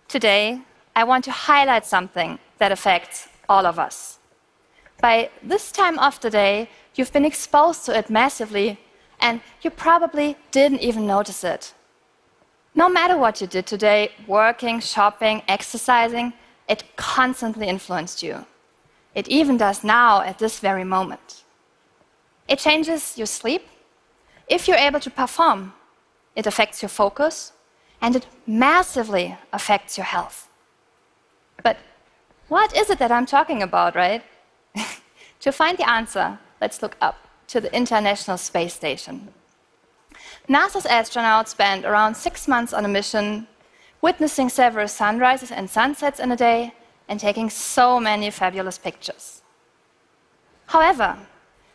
Today, I want to highlight something that affects all of us. By this time of the day, you've been exposed to it massively, and you probably didn't even notice it. No matter what you did today, working, shopping, exercising, it constantly influenced you. It even does now at this very moment. It changes your sleep. If you're able to perform, it affects your focus, and it massively affects your health. But what is it that I'm talking about, right? To find the answer, let's look up to the International Space Station. NASA's astronauts spent around 6 months on a mission, witnessing several sunrises and sunsets in a day, and taking so many fabulous pictures. However,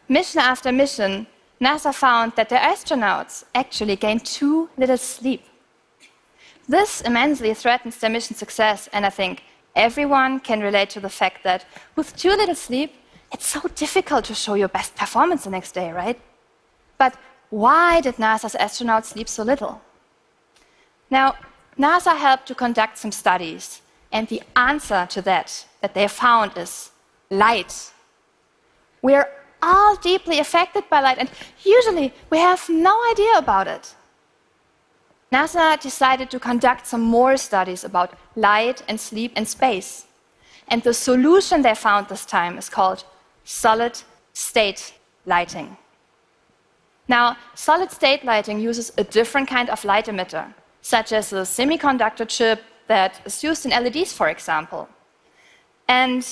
mission after mission, NASA found that their astronauts actually gained too little sleep. This immensely threatens their mission success, and I think everyone can relate to the fact that with too little sleep, it's so difficult to show your best performance the next day, right? But why did NASA's astronauts sleep so little? Now, NASA helped to conduct some studies, and the answer to that they found is light. We're all deeply affected by light, and usually we have no idea about it. NASA decided to conduct some more studies about light and sleep in space. And the solution they found this time is called solid-state lighting. Now, solid-state lighting uses a different kind of light emitter, such as a semiconductor chip that is used in LEDs, for example. And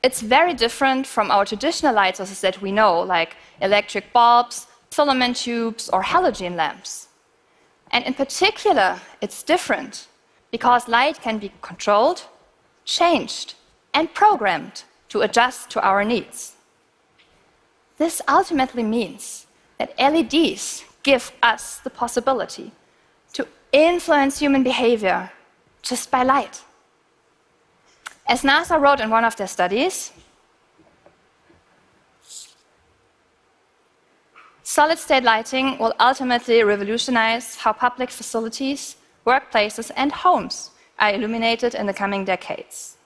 it's very different from our traditional light sources that we know, like electric bulbs, filament tubes, or halogen lamps. And in particular, it's different because light can be controlled, changed, and programmed to adjust to our needs. This ultimately means that LEDs give us the possibility to influence human behavior just by light. As NASA wrote in one of their studies, solid-state lighting will ultimately revolutionize how public facilities, workplaces, and homes are illuminated in the coming decades.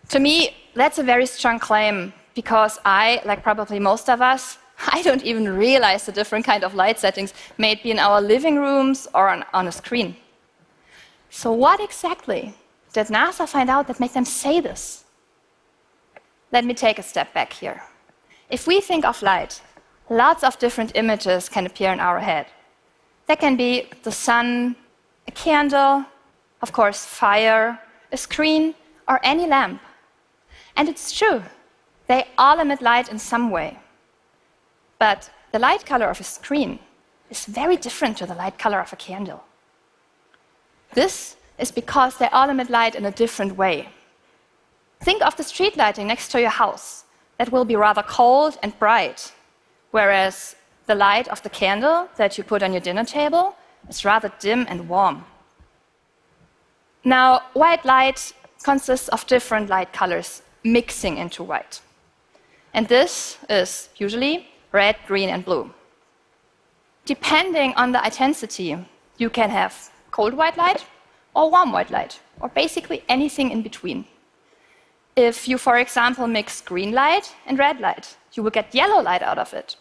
To me, that's a very strong claim, because I, like probably most of us, I don't even realize the different kind of light settings may it be in our living rooms or on a screen. So what exactly did NASA find out that made them say this? Let me take a step back here. If we think of light, lots of different images can appear in our head. That can be the sun, a candle, of course, fire, a screen, or any lamp. And it's true, they all emit light in some way. But the light color of a screen is very different to the light color of a candle. This is because they all emit light in a different way. Think of the street lighting next to your house. That will be rather cold and bright, whereas the light of the candle that you put on your dinner table is rather dim and warm. Now, white light consists of different light colors mixing into white. And this is usually red, green, and blue. Depending on the intensity, you can have cold white light or warm white light, or basically anything in between. If you, for example, mix green light and red light, you will get yellow light out of it.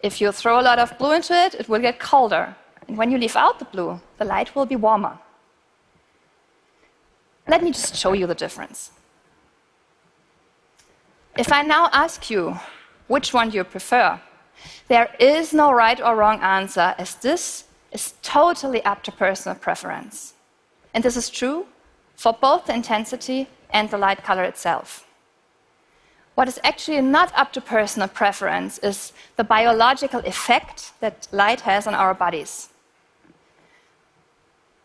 If you throw a lot of blue into it, it will get colder. And when you leave out the blue, the light will be warmer. Let me just show you the difference. If I now ask you which one you prefer, there is no right or wrong answer, as this is totally up to personal preference. And this is true for both the intensity and the light color itself. What is actually not up to personal preference is the biological effect that light has on our bodies.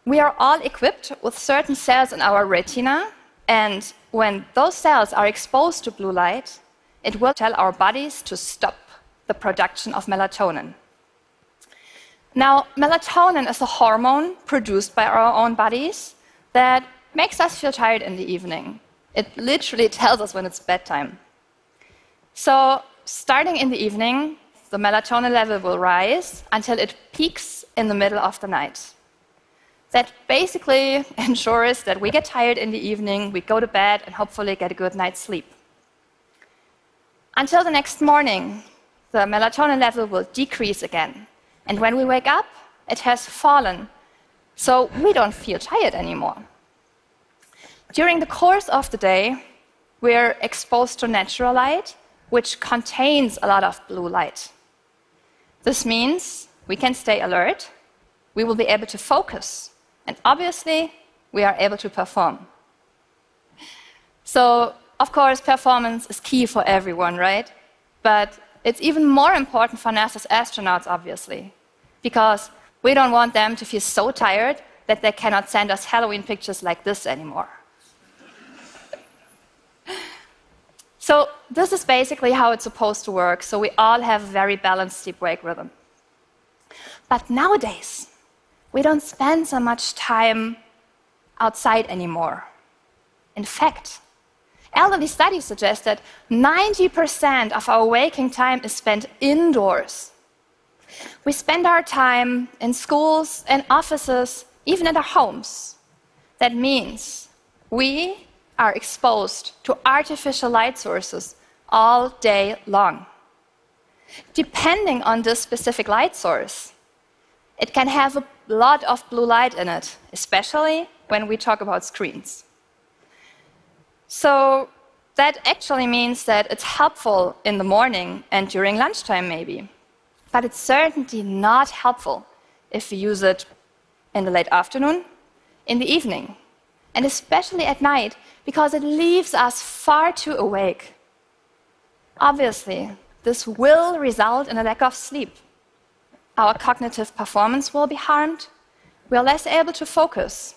We are all equipped with certain cells in our retina, and when those cells are exposed to blue light, it will tell our bodies to stop the production of melatonin. Now, melatonin is a hormone produced by our own bodies that makes us feel tired in the evening. It literally tells us when it's bedtime. So starting in the evening, the melatonin level will rise until it peaks in the middle of the night. That basically ensures that we get tired in the evening, we go to bed, and hopefully get a good night's sleep. Until the next morning, the melatonin level will decrease again. And when we wake up, it has fallen, so we don't feel tired anymore. During the course of the day, we're exposed to natural light, which contains a lot of blue light. This means we can stay alert, we will be able to focus, and obviously, we are able to perform. So, of course, performance is key for everyone, right? But it's even more important for NASA's astronauts, obviously, because we don't want them to feel so tired that they cannot send us Halloween pictures like this anymore. So this is basically how it's supposed to work, so we all have a very balanced sleep-wake rhythm. But nowadays, we don't spend so much time outside anymore. In fact, elderly studies suggest that 90% of our waking time is spent indoors. We spend our time in schools and offices, even at our homes. That means we are exposed to artificial light sources all day long. Depending on this specific light source, it can have a lot of blue light in it, especially when we talk about screens. So that actually means that it's helpful in the morning and during lunchtime maybe. But it's certainly not helpful if we use it in the late afternoon, in the evening, and especially at night, because it leaves us far too awake. Obviously, this will result in a lack of sleep. Our cognitive performance will be harmed, we are less able to focus,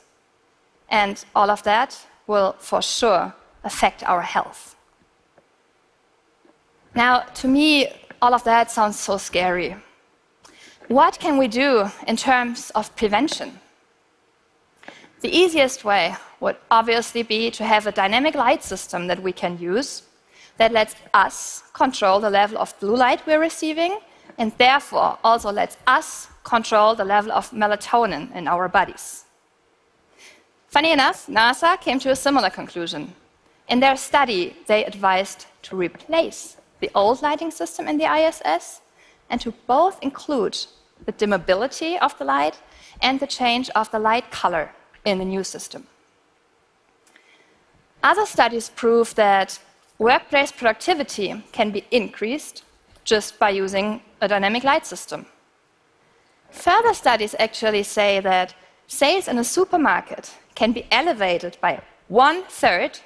and all of that will for sure affect our health. Now, to me, all of that sounds so scary. What can we do in terms of prevention? The easiest way would obviously be to have a dynamic light system that we can use that lets us control the level of blue light we're receiving and therefore also lets us control the level of melatonin in our bodies. Funny enough, NASA came to a similar conclusion. In their study, they advised to replace the old lighting system in the ISS and to both include the dimmability of the light and the change of the light color in the new system. Other studies prove that workplace productivity can be increased just by using a dynamic light system. Further studies actually say that sales in a supermarket can be elevated by 1/3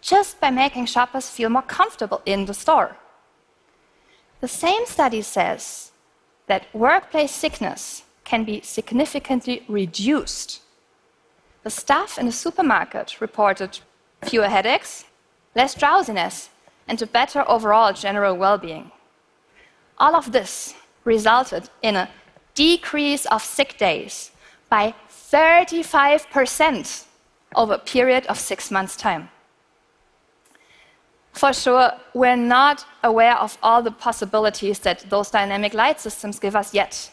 just by making shoppers feel more comfortable in the store. The same study says that workplace sickness can be significantly reduced. The staff in the supermarket reported fewer headaches, less drowsiness, and a better overall general well-being. All of this resulted in a decrease of sick days by 35% over a period of 6 months' time. For sure, we're not aware of all the possibilities that those dynamic light systems give us yet.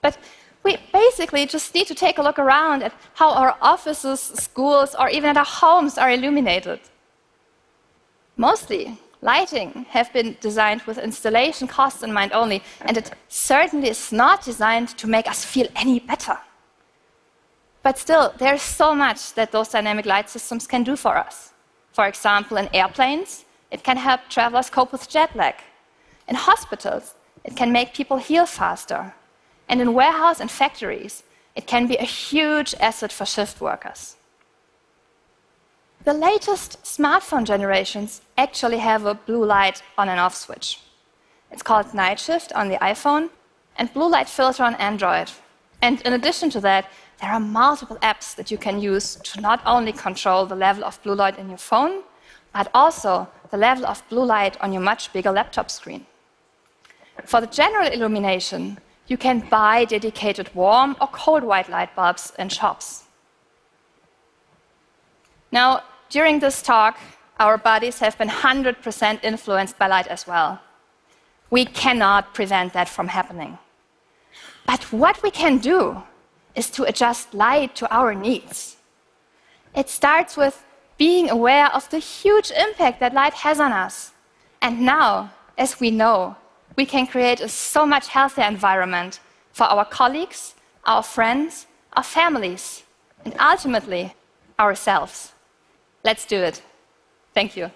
But we basically just need to take a look around at how our offices, schools, or even at our homes are illuminated. Mostly, lighting have been designed with installation costs in mind only, and it certainly is not designed to make us feel any better. But still, there's so much that those dynamic light systems can do for us. For example, in airplanes, it can help travelers cope with jet lag. In hospitals, it can make people heal faster. And in warehouses and factories, it can be a huge asset for shift workers. The latest smartphone generations actually have a blue light on and off switch. It's called Night Shift on the iPhone and blue light filter on Android. And in addition to that, there are multiple apps that you can use to not only control the level of blue light in your phone, but also the level of blue light on your much bigger laptop screen. For the general illumination, you can buy dedicated warm or cold white light bulbs in shops. Now, during this talk, our bodies have been 100% influenced by light as well. We cannot prevent that from happening. But what we can do is to adjust light to our needs. It starts with being aware of the huge impact that light has on us. And now, as we know, we can create a so much healthier environment for our colleagues, our friends, our families, and ultimately, ourselves. Let's do it. Thank you.